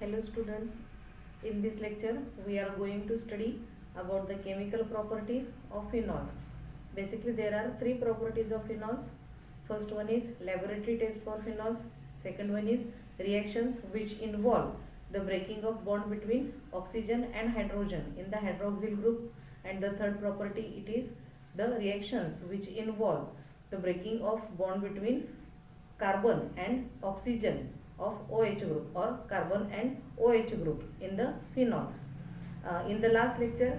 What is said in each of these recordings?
Hello students, in this lecture we are going to study about the chemical properties of phenols. Basically there are three properties of phenols. First one is laboratory test for phenols. Second one is reactions which involve the breaking of bond between oxygen and hydrogen in the hydroxyl group. And the third property it is the reactions which involve the breaking of bond between carbon and oxygen of OH group or carbon and OH group in the phenols. In the last lecture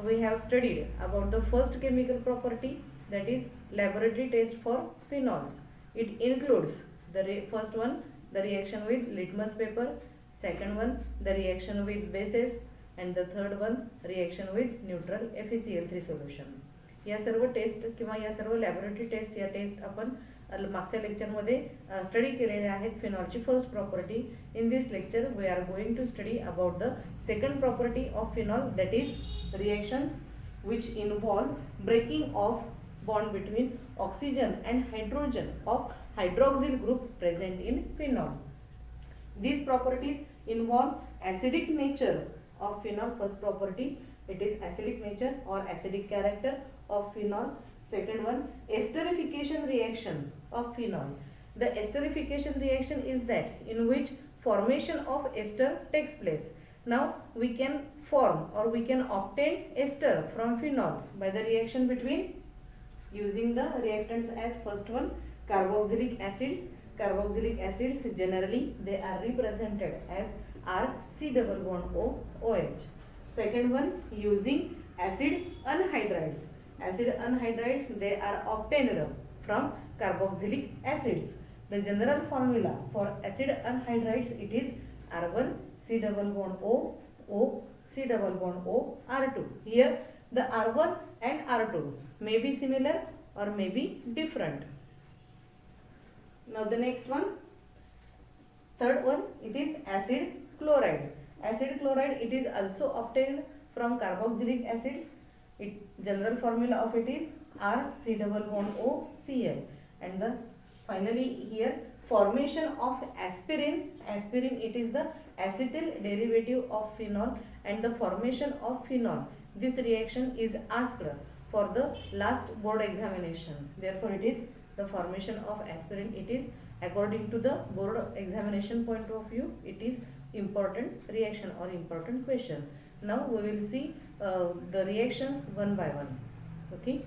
we have studied about the first chemical property, that is laboratory test for phenols. It includes the first one, the reaction with litmus paper, second one the reaction with bases, and the third one reaction with neutral FeCl3 solution. या सर्व taste किंवा या सर्व laboratory taste या taste आपण मागच्या लेक्चरमध्ये study केलेल्या आहेत फिनॉलची first property. In this lecture we are going to study about the second property of phenol, that is reactions which involve breaking of bond between oxygen and hydrogen of hydroxyl group present in phenol. These properties involve acidic nature of phenol. First property, it is acidic nature or acidic character of phenol. Second one, esterification reaction of phenol. The esterification reaction is that in which formation of ester takes place. Now we can form or we can obtain ester from phenol by the reaction between using the reactants as first one carboxylic acids. Carboxylic acids generally they are represented as RC double bond O OH. Second one, using acid anhydrides. Acid anhydrides they are obtained from carboxylic acids. The general formula for acid anhydrides it is R1 C double bond O O C double bond O R2. Here the R1 and R2 may be similar or may be different. Now the next one, third one, it is acid chloride. Acid chloride it is also obtained from carboxylic acids. It general formula of it is R C double bond O Cl. And the finally here formation of aspirin. Aspirin it is the acetyl derivative of phenol, and the formation of phenol, this reaction is asked for the last board examination. Therefore it is the formation of aspirin, it is according to the board examination point of view, it is important reaction or important question. Now we will see the reactions one by one. Okay.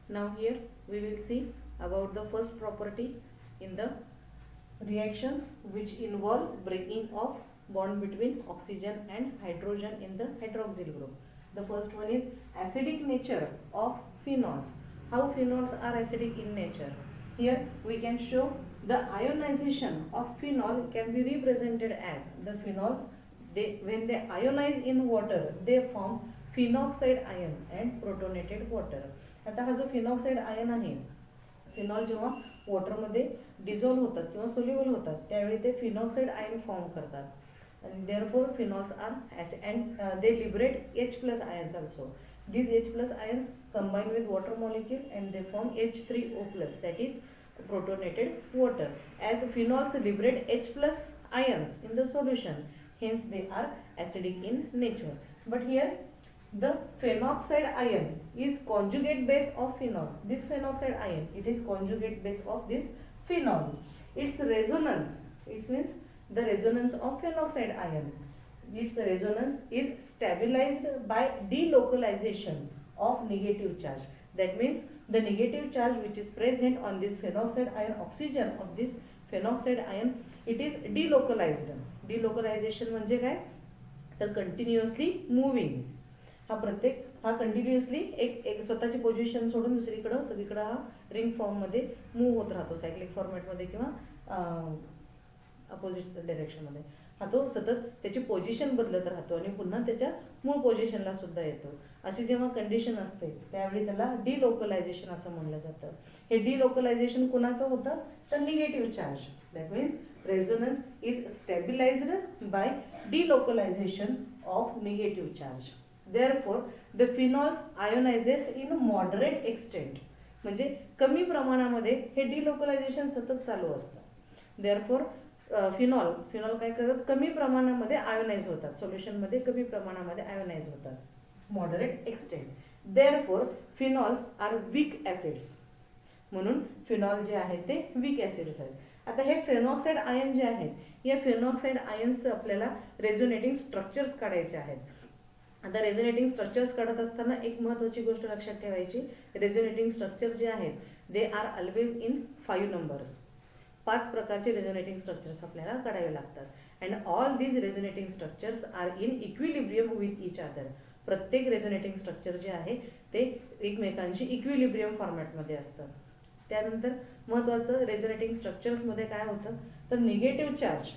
Now here we will see about the first property in the reactions which involve breaking of bond between oxygen and hydrogen in the hydroxyl group. The first one is acidic nature of phenols. How phenols are acidic in nature? Here we can show the ionization of phenol can be represented as the phenols, when they ionize in water they form phenoxide ion and protonated water. आता हा जो phenoxide ion आहे, phenol जेव्हा वॉटरमध्ये dissolve होतात किंवा soluble होतात त्यावेळी ते फिनॉक्साइड आयन फॉर्म करतात आणि therefore phenols are acid and they liberate H+ ions also. These H+ ions combine with water molecule and they form H3O+, that is protonated water. As phenols liberate H+ ions in the solution, hence they are acidic in nature. But here the phenoxide ion is conjugate base of phenol. This phenoxide ion it is conjugate base of this phenol. Its resonance, it means the resonance of phenoxide ion, its resonance is stabilized by delocalization of negative charge. That means the negative charge which is present on this phenoxide ion, oxygen of this phenoxide ion, it is delocalized. Delocalization म्हणजे काय, तर continuously moving. हा प्रत्येक हा continuously एक स्वतःची position सोडून दुसरीकडं सगळीकडे हा रिंग फॉर्ममध्ये मूव्ह होत राहतो, सायक्लिक फॉर्मॅटमध्ये किंवा अपोजिट डायरेक्शनमध्ये. हा तो सतत त्याची पोझिशन बदलत राहतो आणि पुन्हा त्याच्या मूळ पोझिशनला सुद्धा येतो. अशी जेव्हा कंडिशन असते त्यावेळी त्याला डिलोकलायझेशन असं म्हणलं जातं. हे डिलोकलायझेशन कुणाचं होतं, तर negative charge. That means resonance is stabilised by delocalisation of negative charge. Therefore the phenols ionizes in moderate extent. म्हणजे कमी प्रमाणामध्ये हे डिलोकलायझेशन सतत चालू असतं. Therefore फिनॉल काय करतात, कमी प्रमाणामध्ये आयोनाइज होतात, सोल्युशनमध्ये कमी प्रमाणामध्ये आयोनाइज होतात, moderate extent. Therefore phenols are weak acids. म्हणून फिनॉल जे आहेत ते वीक ॲसिड्स आहेत. आता हे फेनॉक्साईड आयन जे आहेत, या फेनॉक्साईड आयन्सचं आपल्याला रेझोनेटिंग स्ट्रक्चर्स काढायचे आहेत. आता रेझोनेटिंग स्ट्रक्चर्स काढत असताना एक महत्त्वाची गोष्ट लक्षात ठेवायची, रेझोनेटिंग स्ट्रक्चर जे आहेत they are always in 5 numbers. 5 प्रकारचे रेझोनेटिंग स्ट्रक्चर्स आपल्याला काढावे लागतात. And all these resonating structures are in equilibrium with each other. प्रत्येक रेझोनेटिंग स्ट्रक्चर जे आहे ते एकमेकांशी इक्विलिब्रियम फॉर्मॅटमध्ये असतं. त्यानंतर महत्त्वाचं रेझोनेटिंग स्ट्रक्चर्समध्ये काय होतं, तर negative charge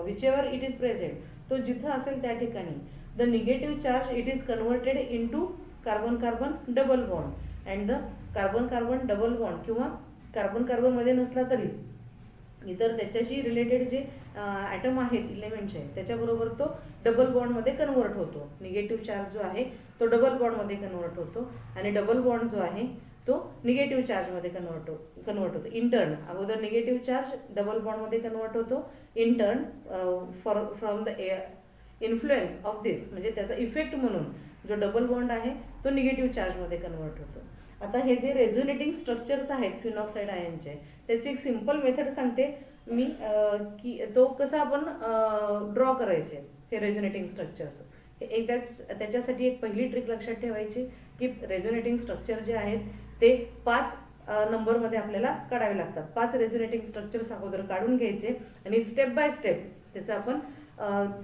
whichever it is present, तो जिथं असेल त्या ठिकाणी the negative charge it is converted into carbon carbon double bond. And the carbon carbon double bond किंवा कार्बन कार्बनमध्ये नसला तरी इतर त्याच्याशी रिलेटेड जे ॲटम आहेत इलेमेंटचे त्याच्याबरोबर तो डबल बॉन्डमध्ये कन्वर्ट होतो. निगेटिव्ह चार्ज जो आहे तो डबल बॉन्डमध्ये कन्वर्ट होतो आणि डबल बॉन्ड जो आहे तो निगेटिव्ह चार्जमध्ये कन्वर्ट होतो. इंटर्न अगोदर निगेटिव्ह चार्ज डबल बॉन्डमध्ये कन्वर्ट होतो. In turn from the influence of this, म्हणजे त्याचा इफेक्ट म्हणून जो डबल बॉन्ड आहे तो निगेटिव्ह चार्जमध्ये कन्वर्ट होतो. आता हे जे रेझोनेटिंग स्ट्रक्चर्स आहेत फिनॉक्साईड आयनचे, त्याची एक सिम्पल मेथड सांगते मी की तो कसं आपण ड्रॉ करायचे हे रेझोनेटिंग स्ट्रक्चर्स. एकदाच त्याच्यासाठी एक पहिली ट्रिक लक्षात ठेवायची की रेझोनेटिंग स्ट्रक्चर जे आहेत ते 5 नंबरमध्ये आपल्याला काढावे लागतात. 5 रेझोनेटिंग स्ट्रक्चर्स अगोदर काढून घ्यायचे आणि स्टेप बाय स्टेप त्याचं आपण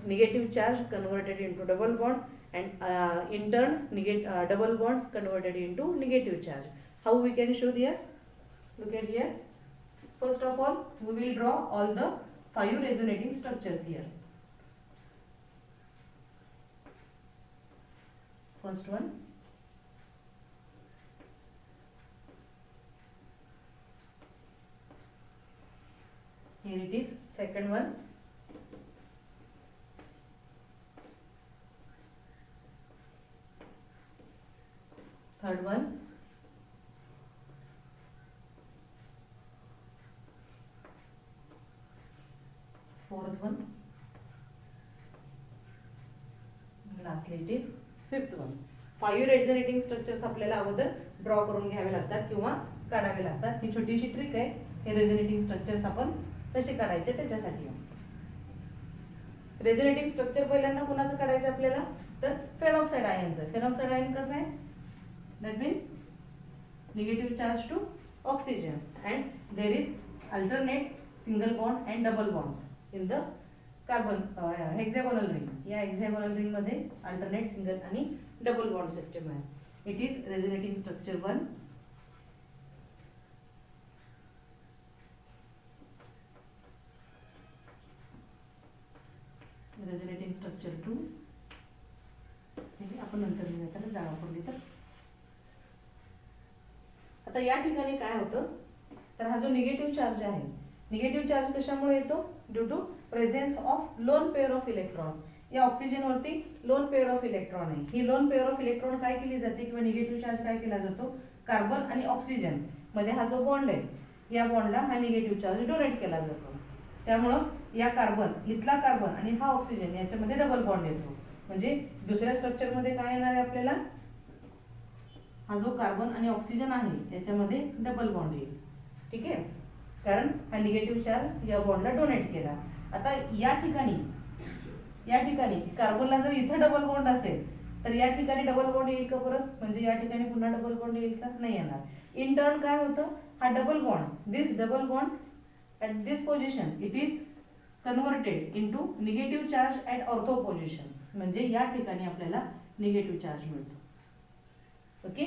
negative charge converted into double bond and in turn double bond converted into negative charge. How we can show here? Look at here. First of all, we will draw all the 5 resonating structures here. First one. Here it is. Second one. Third one. Fourth one. Lastly it is fifth one. 5 resonating structures आपल्याला अगोदर draw करून घ्यावे लागतात किंवा काढावे लागतात. ही छोटीशी trick आहे. हे रेझोनेटिंग स्ट्रक्चर्स आपण कसे काढायचे त्याच्यासाठी. रेझोनेटिंग स्ट्रक्चर पहिल्यांदा कुणाचं काढायचं आपल्याला, तर फेनॉक्साईड आयनचं. फेनॉक्साईड आयन कसं आहे, that means negative charge to oxygen and there is alternate single bond and double bonds in the carbon hexagonal ring. या hexagonal ring मध्ये alternate single आणि double bond system आहे. It is resonating structure 1. resonating structure 2. आपण नंतर त्याला जागा पडली तर. आता या ठिकाणी काय होतं, तर हा जो निगेटिव्ह चार्ज आहे, निगेटिव्ह चार्ज कशामुळे येतो, due to presence of lone pair of electron. या ऑक्सिजन वरती लोन पेअर ऑफ इलेक्ट्रॉन आहे. ही लोन पेअर ऑफ इलेक्ट्रॉन काय केली जाते किंवा निगेटिव्ह चार्ज काय केला जातो, कार्बन आणि ऑक्सिजन मध्ये हा जो बॉन्ड आहे या बॉन्डला हा निगेटिव्ह चार्ज डोनेट केला जातो. त्यामुळं या कार्बन, इथला कार्बन आणि हा ऑक्सिजन याच्यामध्ये डबल बॉन्ड येतो. म्हणजे दुसऱ्या स्ट्रक्चर मध्ये काय येणार आहे आपल्याला, हा जो कार्बन आणि ऑक्सिजन आहे याच्यामध्ये डबल बॉन्ड येईल. ठीक आहे, कारण हा निगेटिव्ह चार्ज या बॉन्डला डोनेट केला. आता या ठिकाणी कार्बनला जर इथं डबल बॉन्ड असेल तर या ठिकाणी डबल बॉन्ड येईल का परत, म्हणजे या ठिकाणी पुन्हा डबल बॉन्ड येईल का, नाही येणार. इन टर्न काय होतं, हा double bond, this double bond at this position it is converted into negative charge at ortho position. म्हणजे या ठिकाणी आपल्याला निगेटिव्ह चार्ज मिळतो. ओके,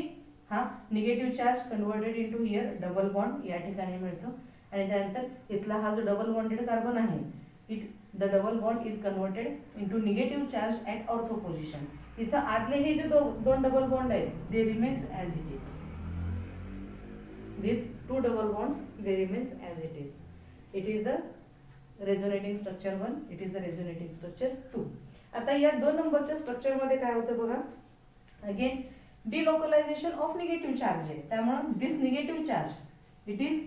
हा negative charge converted into here double bond या ठिकाणी मिळतो. आणि त्यानंतर इथला हा जो डबल बॉन्डेड कार्बन आहे, it the double bond is converted into negative charge at ortho position. इथं आतले हे जे दोन डबल बॉन्ड आहेत they remains as it is. these 2 double bonds they remains as it is. It is the resonating structure 1, it is the resonating structure 2. आता या 2 नंबरच्या structure मध्ये काय होतं बघा, again delocalisation of negative charge आहे, त्यामुळे this negative charge it is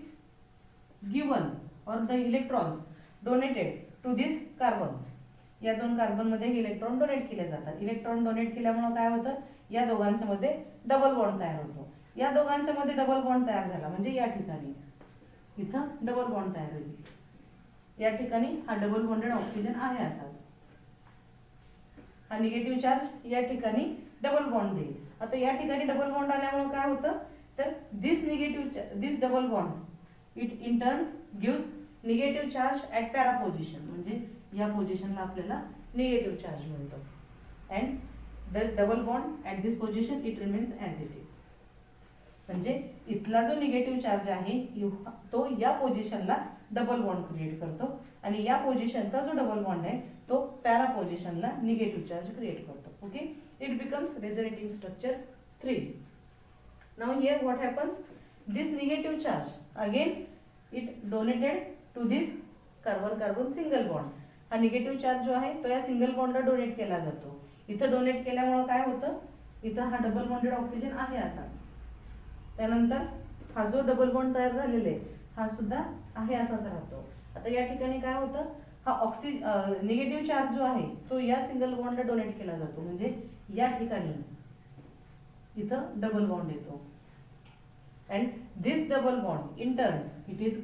given or the electrons donated to this carbon. या 2 कार्बन मध्ये इलेक्ट्रॉन डोनेट केले जातात. इलेक्ट्रॉन डोनेट केल्यामुळे काय होतं, या दोघांच्या मध्ये डबल बॉन्ड तयार होतो. या दोघांच्या मध्ये डबल बॉन्ड तयार झाला म्हणजे या ठिकाणी इथं डबल बॉन्ड तयार होईल. या ठिकाणी हा डबल बॉन्डेड ऑक्सिजन आहे असाच. हा निगेटिव्ह चार्ज या ठिकाणी डबल बॉन्ड देईल. आता या ठिकाणी डबल बॉन्ड आल्यामुळे काय होतं, तर this double bond it in turn gives negative charge at para position, म्हणजे या पोझिशनला आपल्याला निगेटिव्ह चार्ज मिळतो. And the double bond at this position it remains as it is. म्हणजे इथला जो निगेटिव्ह चार्ज आहे तो या पोझिशनला डबल बॉन्ड क्रिएट करतो आणि या पोझिशनचा जो डबल बॉन्ड आहे तो पॅरा पोझिशनला निगेटिव्ह चार्ज क्रिएट करतो. Okay, it becomes resonating structure 3. Now here what happens, this negative charge again it donated to this carbon carbon single bond. हा निगेटिव्ह चार्ज जो आहे तो या सिंगल बॉन्डला डोनेट केला जातो. इथं डोनेट केल्यामुळे काय होतं, इथं हा डबल बॉन्डेड ऑक्सिजन आहे असाच. त्यानंतर हा जो डबल बॉन्ड तयार झालेला आहे हा सुद्धा आहे असाच राहतो. आता या ठिकाणी काय होतं, हा निगेटिव्ह चार्ज जो आहे तो या सिंगल बॉन्डला डोनेट केला जातो, म्हणजे या ठिकाणी इथं डबल बॉन्ड येतो. And this double bond in turn it is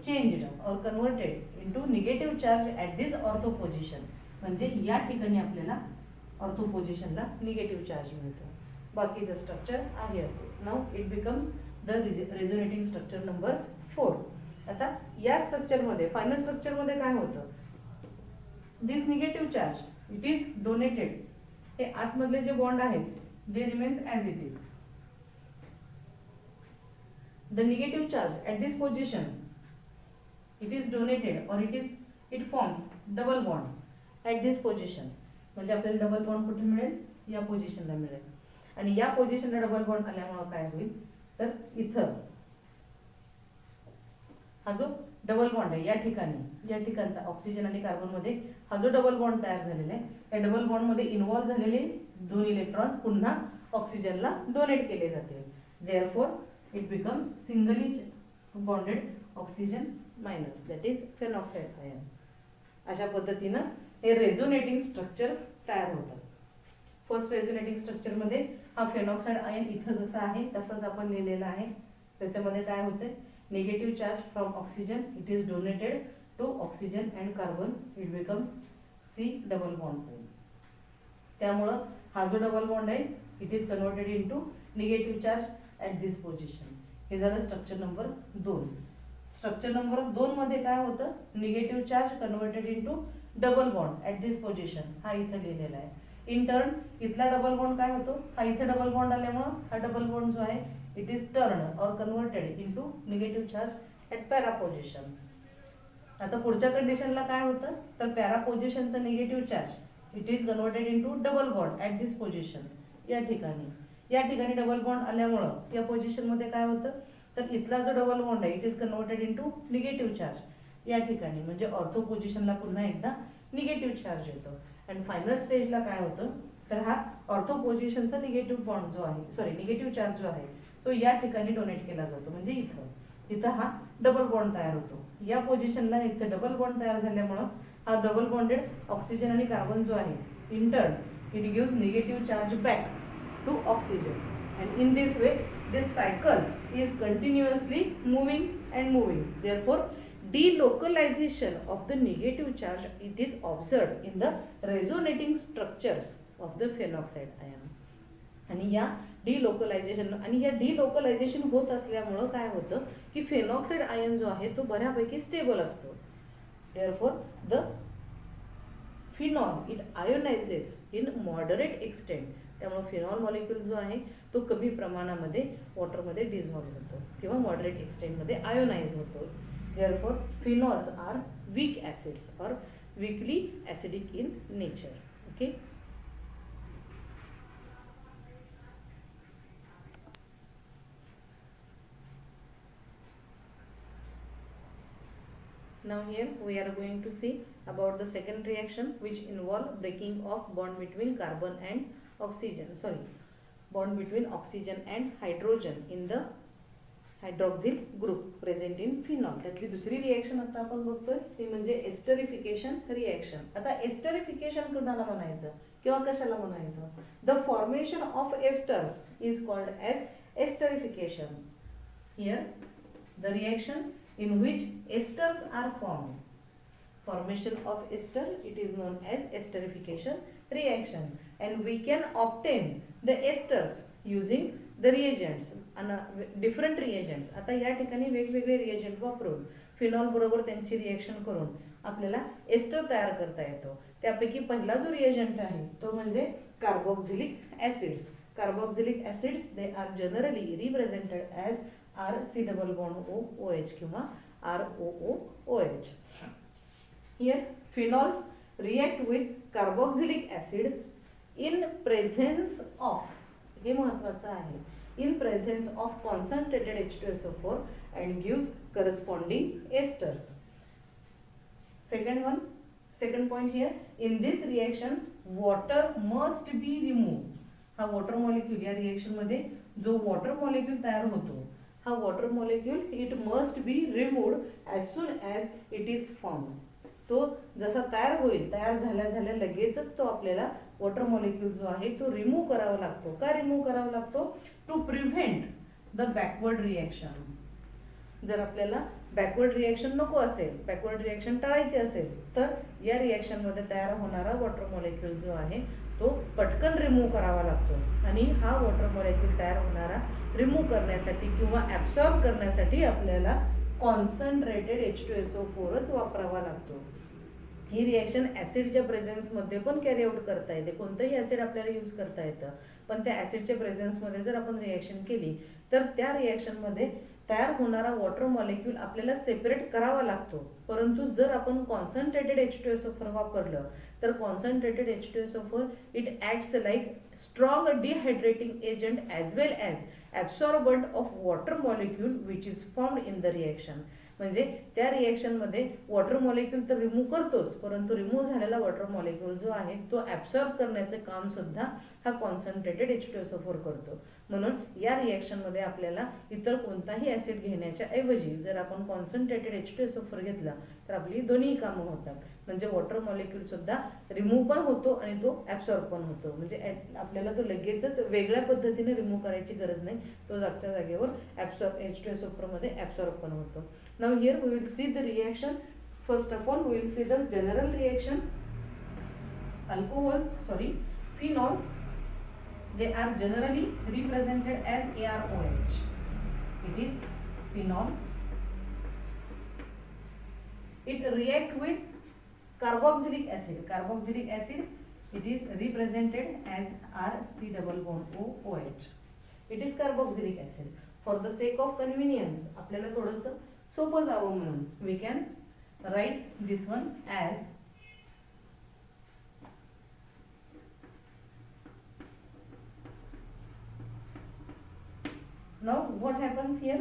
changed और converted into negative charge at this ortho position, म्हणजे या ठिकाणी आपल्याला ऑर्थो पोझिशनला निगेटिव्ह चार्ज मिळतो. बाकीचं स्ट्रक्चर आहे असेच. Now it becomes the resonating structure number 4. आता या स्ट्रक्चरमध्ये फायनल स्ट्रक्चरमध्ये काय होतं, this negative charge it is donated. हे आतमधले जे बॉन्ड आहेत they remains as it is. The negative charge at this position it is donated और it forms double bond at this position, म्हणजे आपल्याला डबल बॉन्ड कुठे मिळेल, या पोझिशनला मिळेल. आणि या पोझिशनला डबल बॉन्ड आल्यामुळे काय होईल, तर इथं हा जो डबल बॉन्ड आहे या ठिकाणचा ऑक्सिजन आणि कार्बन मध्ये हा जो डबल बॉन्ड तयार झालेला आहे या डबल बॉन्ड मध्ये इन्व्हॉल्व झालेले 2 इलेक्ट्रॉन पुन्हा ऑक्सिजनला डोनेट केले जातील. Therefore it becomes singly bonded oxygen minus, that is phenoxide ion. अशा पद्धतीनं हे रेझोनेटिंग स्ट्रक्चर्स तयार होतात. फर्स्ट रेझोनेटिंग स्ट्रक्चर मध्ये हा फेनॉक्साइड आयन इथं जसा आहे तसंच आपण लिहिलेला आहे. त्याच्यामध्ये काय होते, negative charge from oxygen it is donated to oxygen and carbon it becomes C double bond. त्यामुळं हा जो डबल बॉन्ड आहे it is converted into negative charge at this position. हे झालं स्ट्रक्चर नंबर 2. स्ट्रक्चर नंबर 2 मध्ये काय होतं, negative charge converted into double bond at this position, हा इथं लिहिलेला आहे. इन टर्न इथला डबल बॉन्ड काय होतो, हा इथे डबल बॉन्ड आल्यामुळे हा डबल बॉन्ड जो आहे इट इज टर्न और converted into negative charge at para position. आता पुढच्या कंडिशनला काय होतं, तर पॅरा पोझिशनचा negative charge it is converted into double bond at this position. या ठिकाणी डबल बॉन्ड आल्यामुळं या पोझिशन मध्ये काय होतं, तर इथला जो डबल बॉन्ड आहे it is converted into negative charge या ठिकाणी, म्हणजे ऑर्थो पोझिशनला पुन्हा एकदा निगेटिव्ह चार्ज येतो. आणि फायनल स्टेजला काय होतं, तर हा ऑर्थो पोझिशनचा निगेटिव्ह बॉन्ड जो आहे निगेटिव्ह चार्ज जो आहे तो या ठिकाणी डोनेट केला जातो, म्हणजे इथं हा डबल बॉन्ड तयार होतो. या पोझिशनला इथं डबल बॉन्ड तयार झाल्यामुळं हा डबल बॉन्डेड ऑक्सिजन आणि कार्बन जो आहे in turn it gives negative charge back to oxygen. And in this way this cycle is continuously moving and moving. Therefore delocalization of the negative charge it is observed in the resonating structures of the phenoxide ion. आणि या डिलोकलायझेशन होत असल्यामुळं काय होतं की phenoxide ion जो आहे तो बऱ्यापैकी स्टेबल असतो. Therefore the phenol it ionises in moderate extent. त्यामुळे फिनॉल मॉलिक्यूल जो आहे तो कमी प्रमाणामध्ये वॉटरमध्ये डिझॉल्व्ह होतो किंवा मॉडरेट एक्सटेंटमध्ये आयोनाइज होतो. Therefore, phenols are weak acids or weakly acidic in nature. Okay. Now here we are going to see about the second reaction which involve breaking of bond between carbon and oxygen, bond between oxygen and hydrogen in the hydroxyl group present in phenol. त्यातली दुसरी reaction आता आपण बघतोय ती म्हणजे esterification reaction. आता esterification कुणाला म्हणायचं किंवा कशाला म्हणायचं? The formation of esters is called as esterification. Here the reaction in which esters are formed. Formation of ester, it is known as esterification reaction, and we can obtain the esters using the reagents and different reagents. आता या ठिकाणी वेगवेगळे reagent वापरून phenol बरोबर त्यांची reaction करून आपल्याला ester तयार करता येतो. त्यापैकी पहिला जो रिएजंट आहे तो म्हणजे carboxylic acids. Carboxylic acids they are generally represented as RC double bond OH किंवा ROOOH. Here phenols react with carboxylic acid in presence of, हे महत्त्वाचं आहे, in presence of concentrated H2SO4 and gives corresponding esters. Second point here, in this reaction water must be removed. हा water molecule या reaction मध्ये जो water molecule तयार होतो हा water molecule it must be removed as soon as it is formed. तो जसा तयार होईल तयार झाल्या लगेचच तो आपल्याला वॉटर मॉलिक्यूल जो आहे तो रिमूव्ह करावा लागतो. का रिमूव्ह करावा लागतो? To prevent the backward reaction. जर आपल्याला बॅकवर्ड रिएक्शन नको असेल, बॅकवर्ड रिएक्शन टाळायची असेल तर या रिएक्शन मध्ये तयार होणारा वॉटर मॉलिक्यूल जो आहे तो पटकन रिमूव्ह करावा लागतो. आणि हा वॉटर मॉलिक्यूल तयार होणारा रिमूव्ह करण्यासाठी किंवा ॲब्सॉर्ब करण्यासाठी आपल्याला कॉन्सन्ट्रेटेड H2SO4च वापरावा लागतो. ही रिएक्शन ॲसिडच्या प्रेझेन्समध्ये पण कॅरी आउट करता येते. कोणतंही ॲसिड आपल्याला यूज करता येतं, पण त्या ॲसिडच्या प्रेझेन्समध्ये जर आपण रिएक्शन केली तर त्या रिएक्शनमध्ये तयार होणारा वॉटर मॉलिक्यूल आपल्याला सेपरेट करावा लागतो. परंतु जर आपण कॉन्सन्ट्रेटेड H2SO4 वापरलं तर concentrated H2SO4 it acts like strong dehydrating agent as well as absorbent of water molecule which is formed in the reaction. म्हणजे त्या रिएक्शनमध्ये वॉटर मॉलिक्यूल तर रिमूव्ह करतोच, परंतु रिमूव्ह झालेला वॉटर मॉलिक्यूल जो आहे तो ॲब्सॉर्ब करण्याचे काम सुद्धा हा कॉन्सन्ट्रेटेड H2SO4 करतो. म्हणून या रिएक्शनमध्ये आपल्याला इतर कोणताही ॲसिड घेण्याच्या ऐवजी जर आपण कॉन्सन्ट्रेटेड H2SO4 घेतला तर आपली दोन्ही कामं होतात. म्हणजे वॉटर मॉलिक्यूल सुद्धा रिमूव्ह पण होतो आणि तो ॲब्सॉर्ब पण होतो. म्हणजे आपल्याला तो लगेचच वेगळ्या पद्धतीने रिमूव्ह करायची गरज नाही, तो जागच्या जागेवर H2SO4 मध्ये ॲब्सॉर्ब पण होतो. Now here we will see the reaction. First of all, we will see the general reaction. Phenols, they are generally represented as AROH. It is phenol. It react with carboxylic acid. Carboxylic acid, it is represented as RC double bond OH. It is carboxylic acid. For the sake of convenience, आपल्याला थोडंसं सोपं जावं म्हणून we can write this one as now what happens here?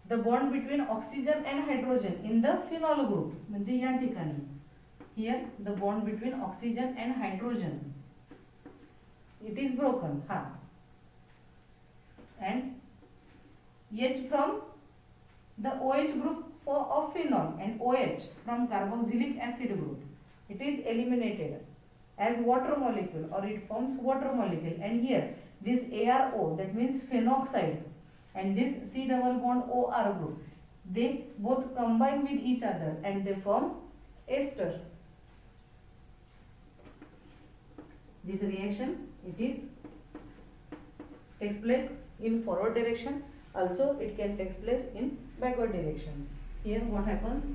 The bond between oxygen and hydrogen in the phenol group म्हणजे या ठिकाणी here the bond between oxygen and hydrogen it is broken. And H from the OH group of phenol and OH from carboxylic acid group, it is eliminated as water molecule or it forms water molecule. And here this ARO, that means phenoxide, and this C double bond OR group, they both combine with each other and they form ester. This reaction it is takes place in forward direction, also it can takes place in backward direction. Here what happens?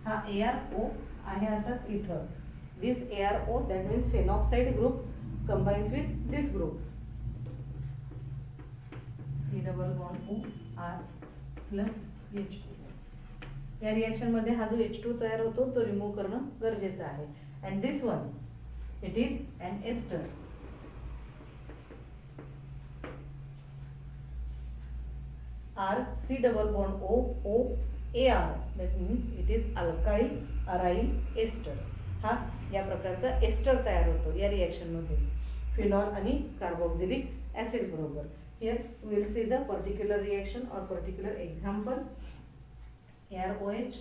हा ARO आहे असाच इथं. This ARO, that means phenoxide group combines with this group. C double bond OR plus H2. या reaction मध्ये हा जो H2 तयार होतो तो रिमूव्ह करणं गरजेचं आहे. And this one, it is an ester. R C double bond O O AR. That means it is alkyl aryl ester. हा या प्रकारचा एस्टर तयार होतो या रिएक्शन मध्ये फिनॉल आणि कार्बोक्सिलिक ऍसिड बरोबर. Here we will see the particular reaction or particular example. ArOH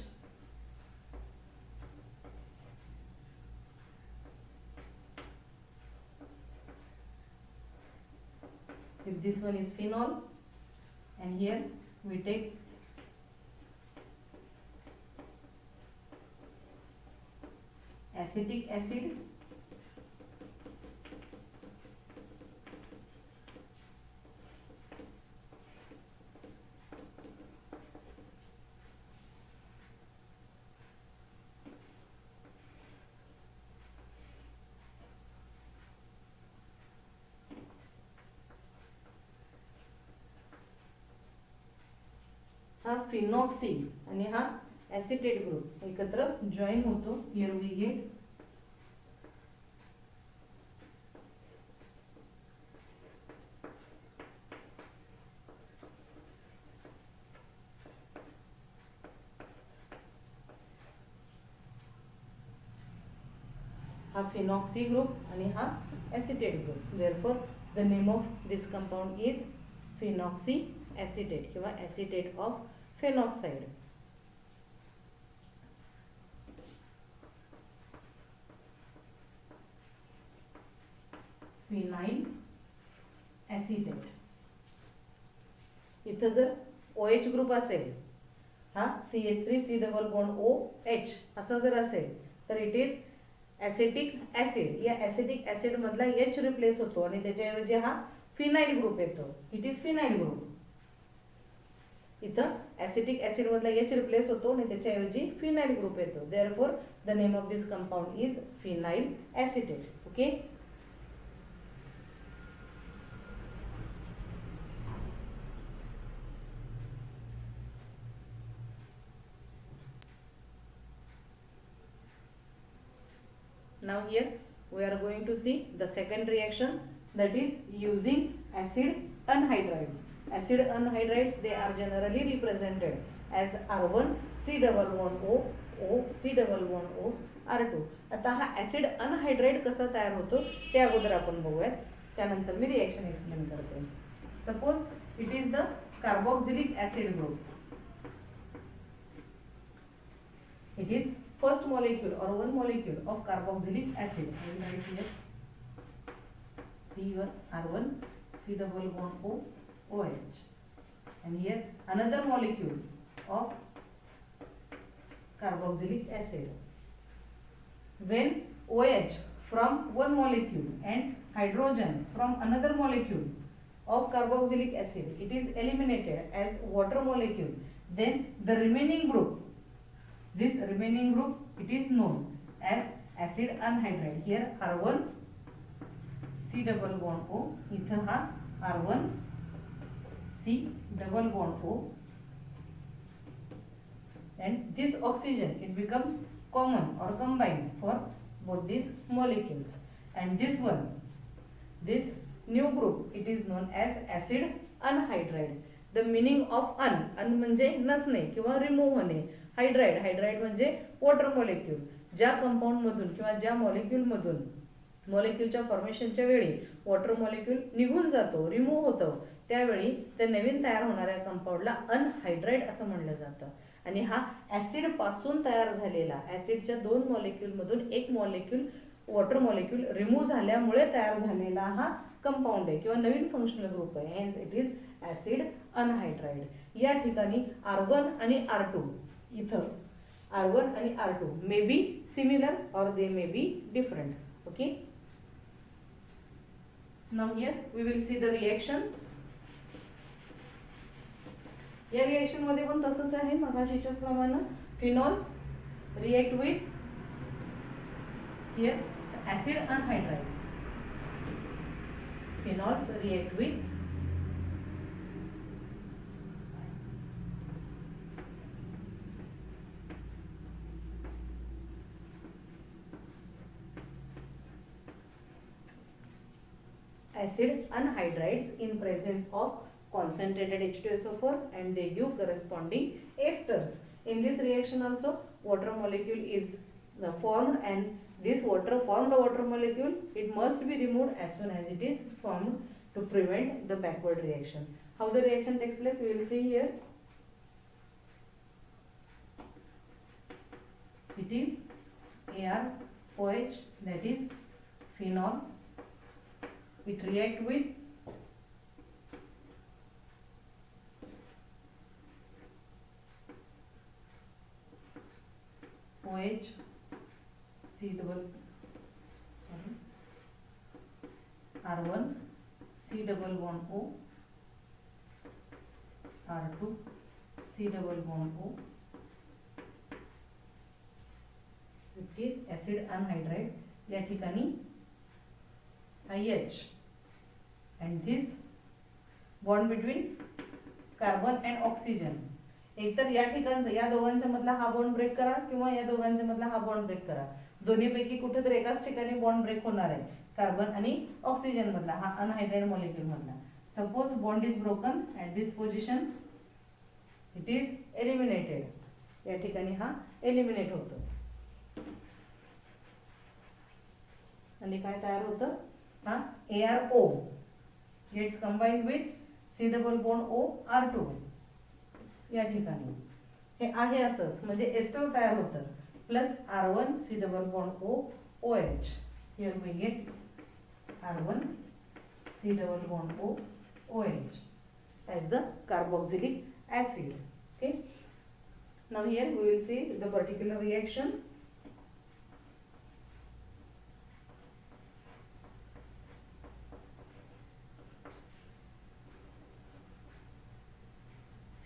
if this one is phenol, and here we take acetic acid, हा फिनॉक्सी आणि हा ऍसिटेट ग्रुप एकत्र जॉईन होतो. हियर वी गेट हा phenoxy group आणि हा acetate group. Therefore the name of this compound is phenoxy acetate किंवा acetate of phenoxide. Phenyl acetate. इथं जर OH ग्रुप असेल, हा CH3 C double bond OH असं जर असेल तर इट इज ऍसिटिक ऍसिड. या ऍसिटिक ऍसिड मधला H रिप्लेस होतो आणि त्याच्याऐवजी हा फिनाइल ग्रुप येतो. It is phenyl group. इथं ऍसिटिक ऍसिड मधला H रिप्लेस होतो आणि त्याच्याऐवजी फिनाइल ग्रुप येतो. Therefore the name of this compound is phenyl acetate. Okay. Now here we are going to see the second reaction, that is using acid anhydrides. Acid anhydrides, they are generally represented as R1 C double bond O O C double bond O R2. आता हा acid anhydride कसा तयार होतो ते अगोदर आपण बघूयात, त्यानंतर मी रिएक्शन एक्सप्लेन करते. Suppose it is the carboxylic acid group. It is first molecule or one molecule of carboxylic acid. I will write here C1 R1 C double bond O OH, and here another molecule of carboxylic acid. When OH from one molecule and hydrogen from another molecule of carboxylic acid, it is eliminated as water molecule, then the remaining group, this remaining group, it is known as acid anhydride. Here R1 C double bond O, इथं हा R1 C double bond O, and this oxygen it becomes common or combined for both these molecules, and this one, this new group, it is known as acid anhydride. The meaning of un म्हणजे नसणे किंवा remove होणे. Hydride म्हणजे water molecule. ज्या compound मधून किंवा ज्या molecule मधून मॉलिक्यूलच्या फॉर्मेशनच्या वेळी वॉटर मॉलिक्यूल निघून जातो, रिमूव्ह होतो, त्यावेळी त्या नवीन तयार होणाऱ्या कंपाऊंडला अनहायड्राइड असं म्हणलं जातं. आणि हा ऍसिड पासून तयार झालेला, ऍसिडच्या दोन मॉलिक्यूल मधून एक मॉलिक्यूल वॉटर मॉलिक्यूल रिमूव्ह झाल्यामुळे तयार झालेला हा कंपाऊंड आहे किंवा नवीन फंक्शनल ग्रुप आहे. Hence it is acid anhydride. या ठिकाणी R1 आणि R2, इथं R1 आणि R2 मे बी सिमिलर और they may be different. Okay. Now here we will see the reaction. या रिएक्शन मध्ये पण तसंच आहे मगाशीच्याच प्रमाणे. Phenols react with here acid anhydrides. Phenols react with acid anhydrides in presence of concentrated H2SO4 and they give corresponding esters. In this reaction also water molecule is formed, and this formed water molecule, it must be removed as soon as it is formed to prevent the backward reaction. How the reaction takes place we will see here. It is ArOH, that is phenol. It react with OH, R1, C double bond O, R2, C double bond O. It is acid anhydride. या ठिकाणी IH, and this bond between carbon and oxygen. एकतर या ठिकाणचा या दोघांच्या मधला हा bond break करा किंवा या दोघांच्या मधला हा बॉन्ड ब्रेक करा. दोन्हीपैकी कुठेतरी एकाच ठिकाणी बॉन्ड ब्रेक होणार आहे, कार्बन आणि ऑक्सिजन मधला, हा अनहायड्राइड मॉलिक्यूल मधला. Suppose bond is broken at this position, it is eliminated. या ठिकाणी हा एलिमिनेट होतो आणि काय तयार होतं, हा ArO gets combined with C double bond O R2. या ठिकाणी हे आहे असंच, म्हणजे एस्टर तयार होतं plus R1 C double bond O OH. Here we get R1 C double bond O OH as the carboxylic acid. Okay. Now here we will see the particular reaction.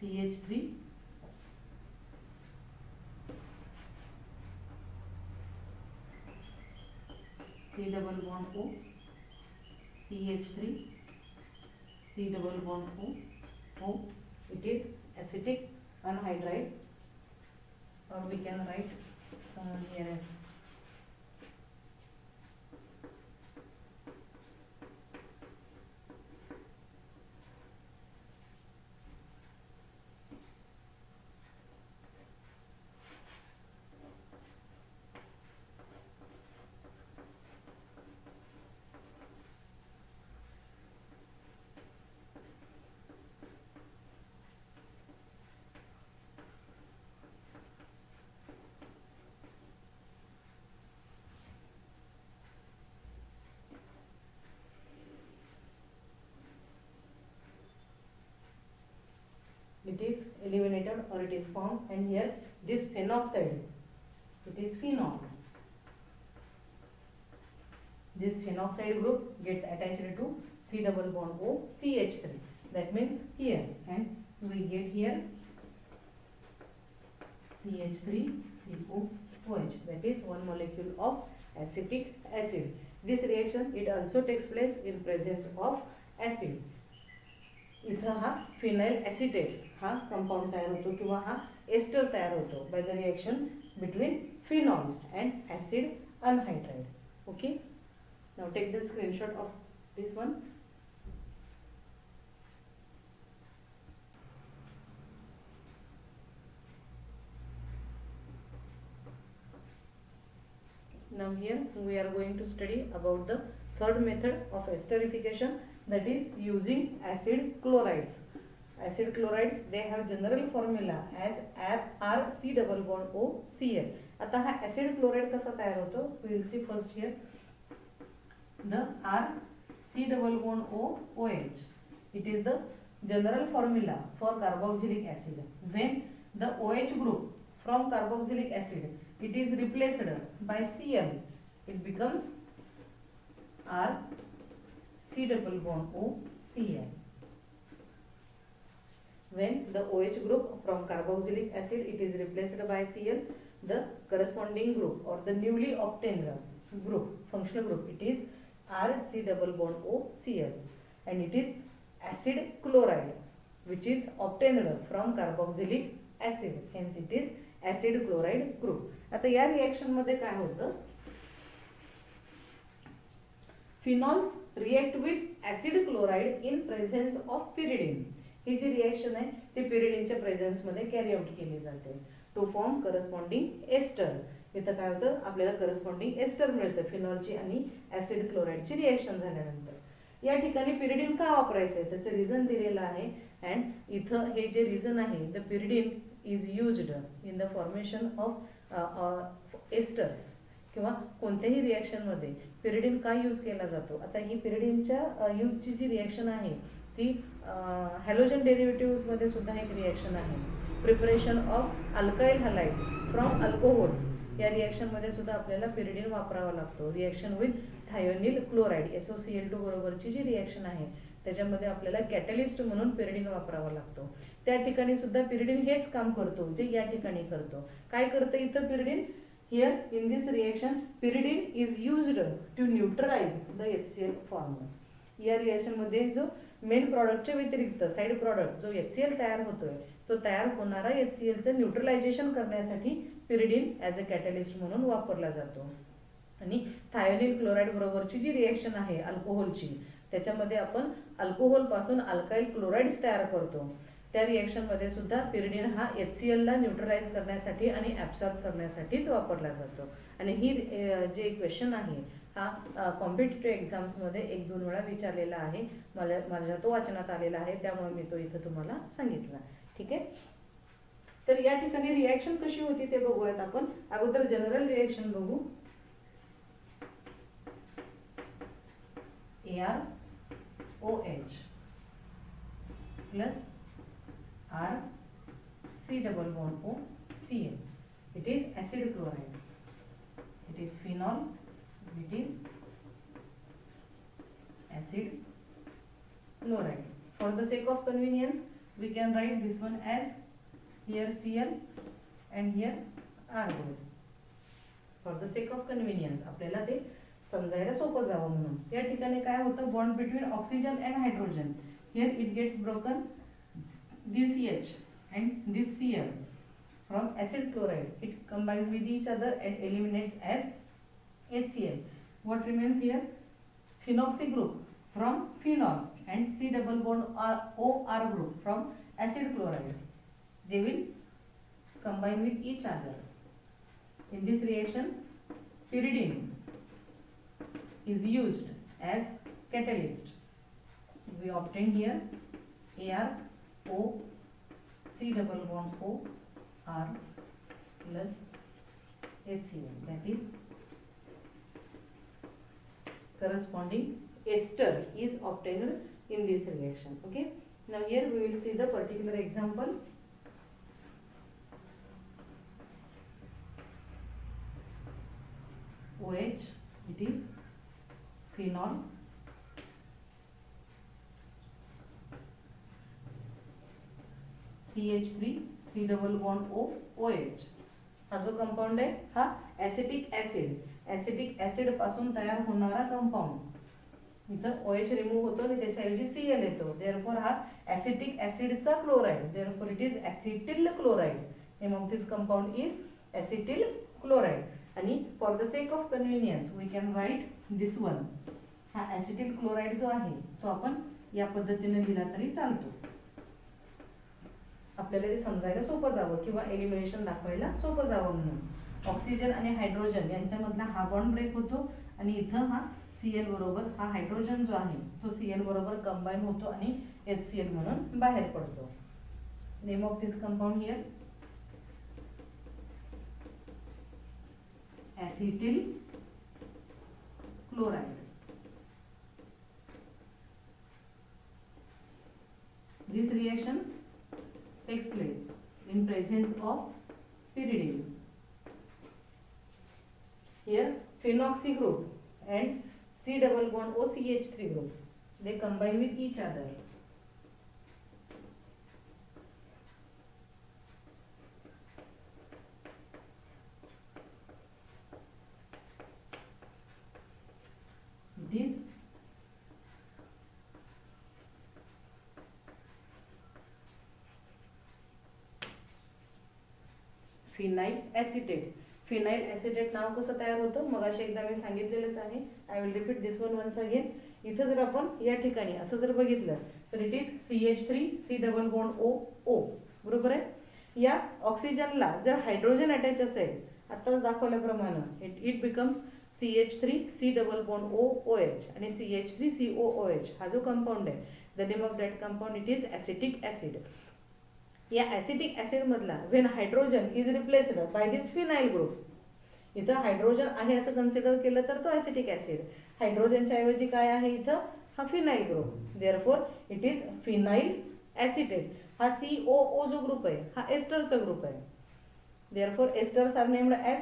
CH3 C double bond O, CH3 C double bond O. It is acetic anhydride, or we can write here as it is eliminated or it is formed, and here this phenoxide, it is phenol. This phenoxide group gets attached to C double bond O CH3. That means here, and we get here CH3 COOH. That is one molecule of acetic acid. This reaction it also takes place in presence of acid. इथं हा phenyl acetate हा compound तयार होतो किंवा हा ester तयार होतो by the reaction between phenol and acid anhydride. Okay, now take the screenshot of this one. Now here we are going to study about the third method of esterification, that is using acid chlorides. Acid chlorides, they have general formula as RC double bond O Cl. आता हा acid chloride कसा तयार होतो, we will see first here the RC double bond O OH. It is the general formula for carboxylic acid. When the OH group from carboxylic acid it is replaced by Cl, it becomes R C double bond O Cl. When the OH group from carboxylic acid it is replaced by Cl, the corresponding group or the newly obtained group, functional group, it is R C double bond O Cl, and it is acid chloride which is obtained from carboxylic acid. Hence it is acid chloride group. आता या reaction मध्ये काय होतं, phenols react with acid chloride in presence of pyridine. ही जी reaction आहे ती पिरिडीनच्या प्रेझेन्समध्ये carry out केली जाते टू फॉर्म करस्पॉन्डिंग एस्टर. इथं काय होतं, आपल्याला करस्पॉन्डिंग एस्टर मिळतं फिनॉलची आणि ऍसिड क्लोराईडची रिएक्शन झाल्यानंतर. या ठिकाणी पिरिडीन का वापरायचं आहे त्याचं रिझन दिलेलं आहे. अँड इथं हे जे रिझन आहे, the pyridine is used in the formation of asters किंवा कोणत्याही रिॲक्शनमध्ये पिरिडीन का यूज केला जातो. आता ही पिरिडीनच्या यूजची जी रिॲक्शन आहे ती हॅलोजन डेरिव्हेटिव्हमध्ये सुद्धा एक रिॲक्शन आहे. Preparation of alkyl halides from alcohols या रिॲक्शनमध्ये सुद्धा आपल्याला पिरिडीन वापरावा लागतो. Reaction with thionyl chloride SOCl2 बरोबरची जी रिॲक्शन आहे त्याच्यामध्ये आपल्याला कॅटलिस्ट म्हणून पिरिडीन वापरावा लागतो. त्या ठिकाणी सुद्धा पिरिडीन हेच काम करतो जे या ठिकाणी करतो. काय करतं इथं pyridine? Here in this reaction pyridine is used to neutralize the HCl formula. या रिएक्शन मध्ये जो मेन प्रॉडक्टच्या व्यतिरिक्त साइड प्रॉडक्ट जो HCl तयार होतोय तो तयार होणारा HCl चं न्यूट्रलायझेशन करण्यासाठी पिरिडीन ॲज अ कॅटलिस्ट म्हणून वापरला जातो. आणि थायोनिल क्लोराईड बरोबरची जी रिएक्शन आहे अल्कोहोलची त्याच्यामध्ये आपण अल्कोहोल पासून अल्काइल क्लोराइड्स तयार करतो. त्या रिएक्शनमध्ये सुद्धा पिरिडीन हा HClला न्यूट्रलाइज करण्यासाठी आणि ॲब्सॉर्ब करण्यासाठीच वापरला जातो. आणि ही जे क्वेश्चन आहे हा कॉम्पिटिटिव्ह एक्झाम्समध्ये 1-2 वेळा विचारलेला आहे. माझ्या तो वाचनात आलेला आहे त्यामुळे मी तो इथं तुम्हाला सांगितला. ठीक आहे. तर या ठिकाणी रिएक्शन कशी होती ते बघूयात आपण. अगोदर जनरल रिएक्शन बघू. ArOH plus R C double bond O Cl. It is acid chloride. It is phenol. It is acid chloride. For the sake of convenience, we can write this one as here Cl and here R group. For the sake of convenience, आपल्याला ते समजायला सोपं जावं म्हणून. या ठिकाणी काय होतं, bond between oxygen and hydrogen. Here it gets broken. This H and this Cl from acid chloride, it combines with each other and eliminates as HCl. What remains here? Phenoxy group from phenol and C double bond OR group from acid chloride. They will combine with each other. In this reaction, pyridine is used as catalyst. We obtain here ArO C double bond O R plus HCl, that is corresponding ester is obtained in this reaction. Okay, now here we will see the particular example. OH, it is phenol, CH3 C double bond O OH. हा जो compound आहे हा acetic acid पासून तयार होणारा compound. इथं OH remove होतो आणि त्याच्याऐवजी Cl येतो. देअरफॉर हा ऍसिटिक ऍसिडचा chloride. Therefore it is acetyl chloride. Name of this compound is acetyl chloride. आणि for the sake of convenience we can write this one. हा ऍसिटिल क्लोराइड जो आहे तो आपण या पद्धतीने लिहिला तरी चालतो. आपल्याला ते समजायला सोपं जावं किंवा एलिमिनेशन दाखवायला सोपं जावं म्हणून. ऑक्सिजन आणि हायड्रोजन यांच्यामधला हा बॉन्ड ब्रेक होतो आणि इथं हा Cl बरोबर हा हायड्रोजन जो आहे तो Cl बरोबर कंबाईन होतो आणि HCl म्हणून बाहेर पडतो. Name of this compound here acetyl chloride. This reaction takes place in presence of pyridine. Here phenoxy group and C double bond O CH3 group, they combine with each other. This phenyl acetate. Phenyl acetate नाव कसं तयार होतं मगाशी एकदा मी सांगितलेलंच आहे. I will repeat this one once again. इथं जर आपण या ठिकाणी असं जर बघितलं तर it is CH3 C double bond O. बरोबर आहे. या ऑक्सिजनला जर हायड्रोजन अटॅच असेल आत्ताच दाखवल्याप्रमाणे it becomes CH3 C double bond OH आणि CH3 COOH हा जो कंपाऊंड आहे, the name of that compound it is acetic acid. या ॲसिटिक ॲसिड मधला when hydrogen is replaced by this phenyl group, इथं हायड्रोजन आहे असं कन्सिडर केलं तर तो ॲसिटिक ॲसिड, हायड्रोजनच्या ऐवजी काय आहे इथं हा phenyl group. Therefore it is phenyl acetate. हा COO जो ग्रुप आहे हा एस्टरचा ग्रुप आहे. Therefore esters are named as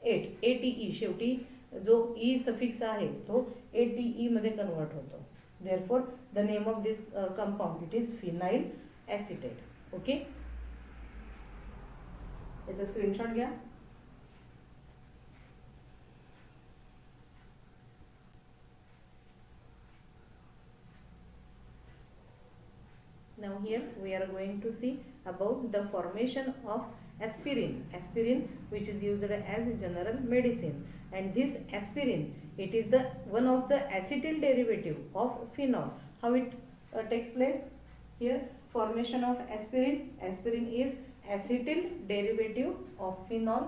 ATE. शेवटी जो ई सफिक्स आहे तो ATE मध्ये कन्वर्ट होतो. Therefore the name of this compound it is phenyl acetate. Okay, याचा स्क्रीनशॉट घ्या. Now here we are going to see about the formation of aspirin. Aspirin which is used as general medicine, and this aspirin it is the one of the acetyl derivative of phenol. How it takes place here? Formation of aspirin. Aspirin is acetyl derivative of phenol.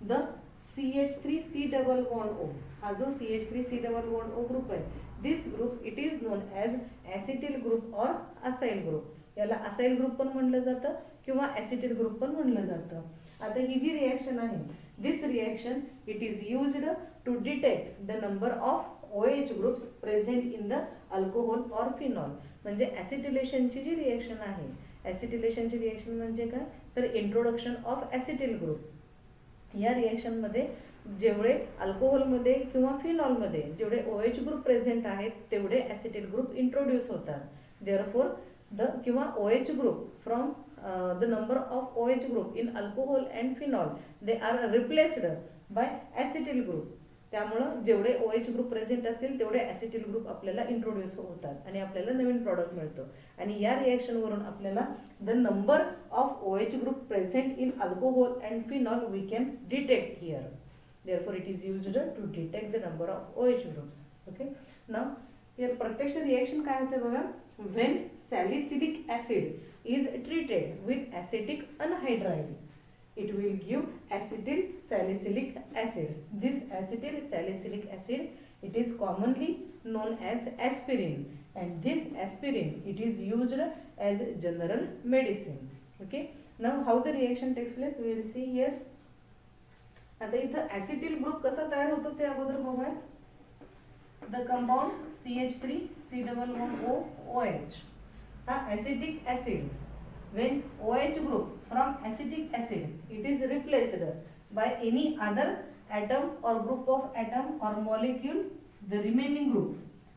The CH3C double bond O. हा जो CH3C double bond O group है, this group it is known as acetyl group or acyl group. याला acyl group पण म्हणलं जातं किंवा acetyl group पण म्हणलं जातं. आता ही जी रिॲक्शन आहे, this reaction it is used to detect the number of OH groups present in the alcohol or phenol. म्हणजे ॲसिटिलेशनची जी रिॲक्शन आहे, ॲसिटिलेशनची रिॲक्शन म्हणजे काय तर इंट्रोडक्शन ऑफ ॲसिटिल ग्रुप. या रिॲक्शनमध्ये जेवढे अल्कोहोलमध्ये किंवा फिनॉलमध्ये जेवढे OH ग्रुप प्रेझेंट आहेत तेवढे ॲसिटिल ग्रुप इंट्रोड्यूस होतात. देअरफॉर the किंवा OH group from the number of OH group in alcohol and phenol they are replaced by acetyl group. त्यामुळं जेवढे OH ग्रुप प्रेझेंट असतील तेवढे ॲसिटिल ग्रुप आपल्याला introduce होतात आणि आपल्याला नवीन प्रॉडक्ट मिळतो. आणि या रिॲक्शनवरून आपल्याला the number of OH group present in alcohol and phenol we can detect here. Therefore it is used to detect the number of OH groups. Okay, now यार प्रत्यक्ष रिॲक्शन काय होते बघा. When salicylic acid is treated with acetic anhydride, it will give acetyl salicylic acid. This acetyl salicylic acid it is commonly known as aspirin, and this aspirin it is used as general medicine. Okay, now how the reaction takes place we will see here. आता इथं acetyl group कसा तयार होतो ते अगोदर बघूया. The compound CH3 C double bond OH हा acetic acid. When OH group from acetic acid it is replaced by any other atom or group of atom or molecule, the remaining group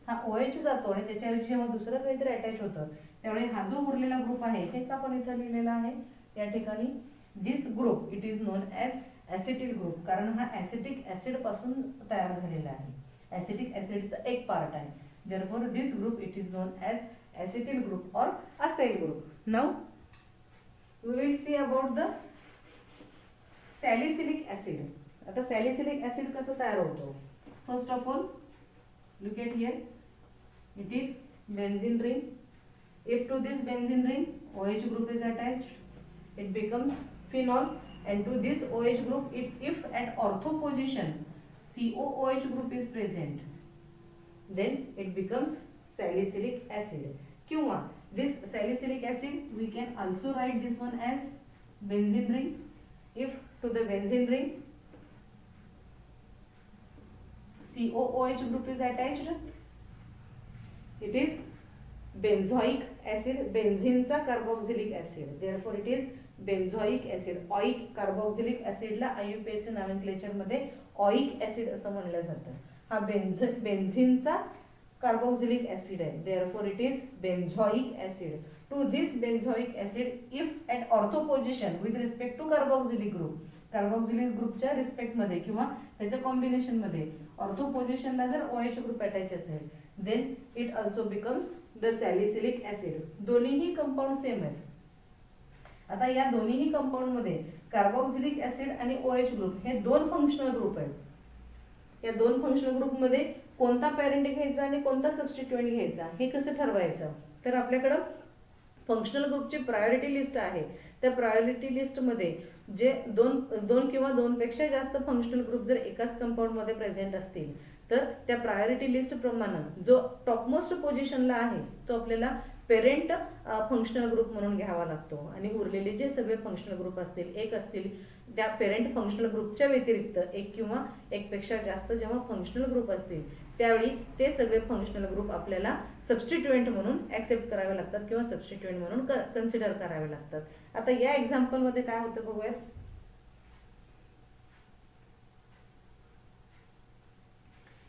हा OH जातो आणि त्याच्याऐवजी जेव्हा दुसरं काहीतरी attach होतं त्यामुळे हा जो उरलेला ग्रुप आहे हेच आपण इथं लिहिलेला आहे या ठिकाणी. This group it is known as acetyl group, कारण हा ॲसिटिक ॲसिड पासून तयार झालेला आहे. ॲसिटिक ॲसिडचा एक पार्ट आहे. Therefore this group it is known as acetyl group or acyl group. Now we will see about the salicylic acid. आता salicylic acid कसं तयार होतो. First of all look at here, it is benzene ring. If to this benzene ring OH group is attached, it becomes phenol, and to this OH group if at ortho position COOH group is present, then it becomes salicylic acid. किंवा this salicylic acid we can also write this one as benzene ring. If to the benzene ring COOH group is attached, it is benzoic acid, बेन्झीनचा carboxylic acid. therefore it is benzoic acid. Oic carboxylic ऍसिडला IUPAC nomenclature मध्ये oic acid असं म्हणलं जातं. हा बेन्झीनचा carboxylic acid आहे. therefore it is benzoic acid. to this benzoic acid if at ortho position with respect to carboxylic group, carboxylic ग्रुपच्या respect मध्ये किंवा त्याच्या कॉम्बिनेशन मध्ये ऑर्थो पोझिशनला जर OH ग्रुप अटॅच असेल then it also becomes the salicylic acid. दोन्हीही compound same आहेत. आता या दोन्ही कंपाऊंड मध्ये कार्बोक्सिलिक ऍसिड आणि OH ग्रुप हे दोन फंक्शनल ग्रुप आहेत। या दोन फंक्शनल ग्रुप मध्ये कोणता पॅरेंट घ्यायचा आणि कोणता सबस्टिट्यूएंट घ्यायचा हे कसं ठरवायचं? तर आपल्याकडं फंक्शनल ग्रुपची प्रायोरिटी लिस्ट आहे। त्या प्रायोरिटी लिस्ट मध्ये जे दोन किंवा दोनपेक्षा जास्त फंक्शनल ग्रुप जर एकाच कंपाऊंड मध्ये प्रेझेंट असतील तर त्या प्रायोरिटी लिस्ट प्रमाणे जो टॉपमोस्ट पोझिशनला आहे तो आपल्याला पेरेंट फंक्शनल ग्रुप म्हणून घ्यावा लागतो आणि उरलेले जे सगळे फंक्शनल ग्रुप असतील एक असतील त्या पेरेंट फंक्शनल ग्रुपच्या व्यतिरिक्त एक किंवा एकपेक्षा जास्त जेव्हा फंक्शनल ग्रुप असतील त्यावेळी ते सगळे फंक्शनल ग्रुप आपल्याला सबस्टिट्यूएंट म्हणून ऍक्सेप्ट करावे लागतात किंवा सबस्टिट्यूएंट म्हणून कन्सिडर करावे लागतात। आता या एक्झाम्पल मध्ये काय होतं बघूया।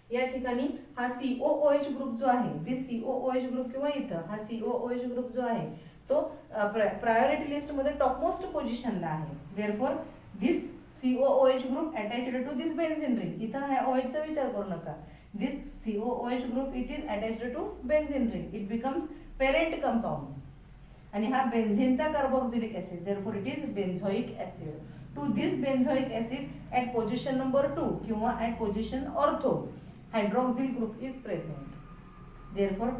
या ठिकाणी हा COOH ग्रुप जो आहे दिस COOH ग्रुप किंवा इथं हा COOH ग्रुप जो आहे तो प्रायोरिटी लिस्ट मध्ये टॉपमोस्ट पोझिशनला आहे। Therefore this COOH group attached to this benzene ring, इथं हा OH चा विचार करू नका, दिस COOH group it is attached to benzene ring, it becomes parent compound आणि हा बेन्झीनचा carboxylic acid, therefore it is benzoic acid. To this benzoic acid at position number 2 किंवा at position ortho hydroxyl group is present, therefore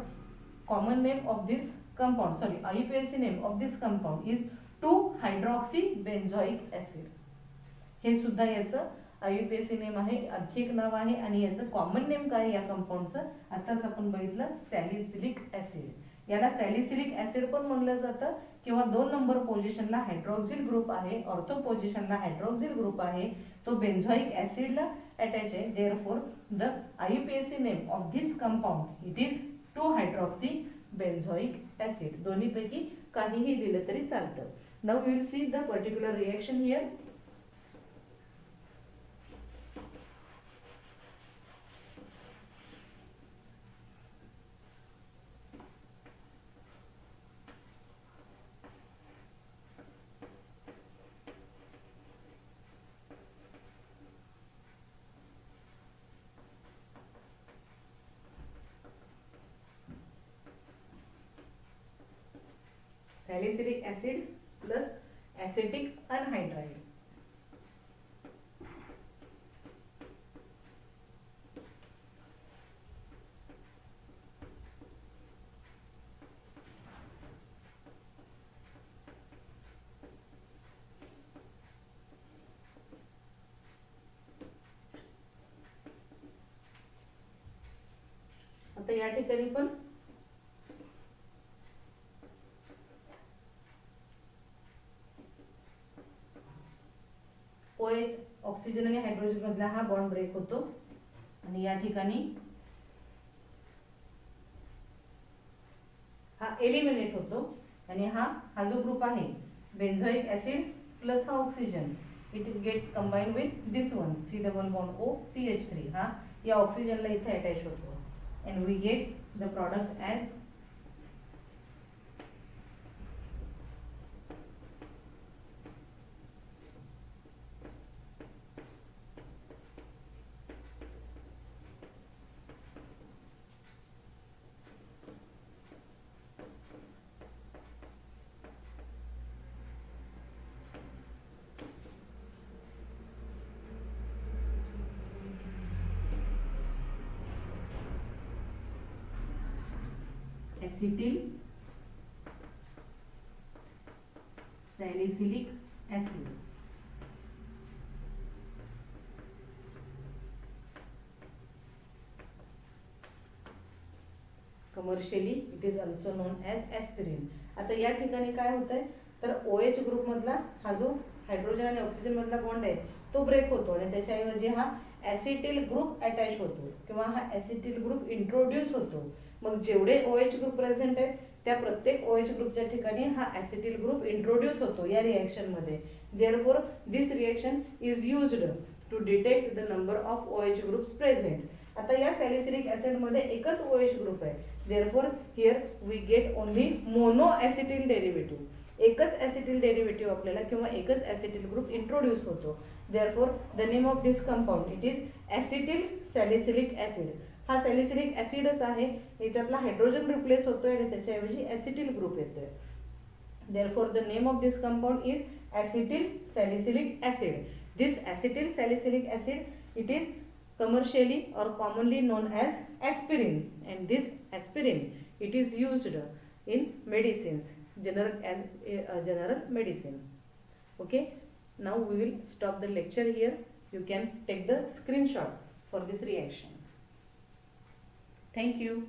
common name of this compound, sorry, IUPAC name of this compound is 2-hydroxybenzoic acid। हे सुद्धा याचं IUPAC name आहे, आणखी एक नाव आहे आणि याचं कॉमन नेम काय या कंपाऊंडचं आताच आपण बघितलं सॅलिसिलिक ऍसिड। याला सॅलिसिलिक ऍसिड पण म्हणलं जातं किंवा 2 नंबर पोझिशनला हायड्रॉक्सिल ग्रुप आहे, ऑर्थो पोझिशनला हायड्रॉक्सिल ग्रुप आहे, तो बेन्झोइक ऍसिडला अटॅच आहे। Therefore the IUPAC name of this compound it is 2-hydroxybenzoic acid। दोन्ही पैकी काहीही लिहिलं तरी चालतं। Now we will see the particular reaction here. Salicylic acid plus acetic anhydride, आता या ठिकाणी पण OH ऑक्सिजन आणि हायड्रोजन मधला हा बॉन्ड ब्रेक होतो आणि या ठिकाणी हा एलिमिनेट होतो आणि हा जो ग्रुप आहे बेन्झोइक ऍसिड प्लस हा oxygen it gets combined with this one C double bond O CH3, हा या ऑक्सिजनला इथे अटॅच होतो and we get the product as acetyl salicylic acid। Commercially it is also known as aspirin. आता या ठिकाणी काय होतंय तर OH ग्रुप मधला हा जो हायड्रोजन आणि ऑक्सिजन मधला बॉन्ड आहे तो ब्रेक होतो आणि त्याच्याऐवजी हा ऍसिटिल ग्रुप अटॅच होतो किंवा हा ऍसिटिल ग्रुप इंट्रोड्यूस होतो। मग जेवढे OH ग्रुप प्रेझेंट आहेत त्या प्रत्येक OH ग्रुपच्या ठिकाणी हा ऍसिटिल ग्रुप इंट्रोड्यूस होतो या रिएक्शन मध्ये। Therefore this reaction is used to detect the number of OH groups present. आता या सॅलिसिलिक ऍसिड मध्ये एकच OH ग्रुप आहे, therefore here we get only mono acetyl derivative, एकच ऍसिटिल डेरिव्हेटिव्ह आपल्याला किंवा एकच ऍसिटिल ग्रुप इंट्रोड्यूस होतो। Therefore the name of this compound it is acetyl salicylic acid. हा सॅलिसिलिक ऍसिडच आहे, याच्यातला हायड्रोजन रिप्लेस होतोय आणि त्याच्याऐवजी ऍसिटिल ग्रुप येतोय। Therefore, the name of this compound is acetyl salicylic acid. This acetyl salicylic acid, it is commercially or commonly known as aspirin, and this aspirin, it is used in medicines, general as a general medicine. Okay, now we will stop the lecture here. You can take the screenshot for this reaction. Thank you.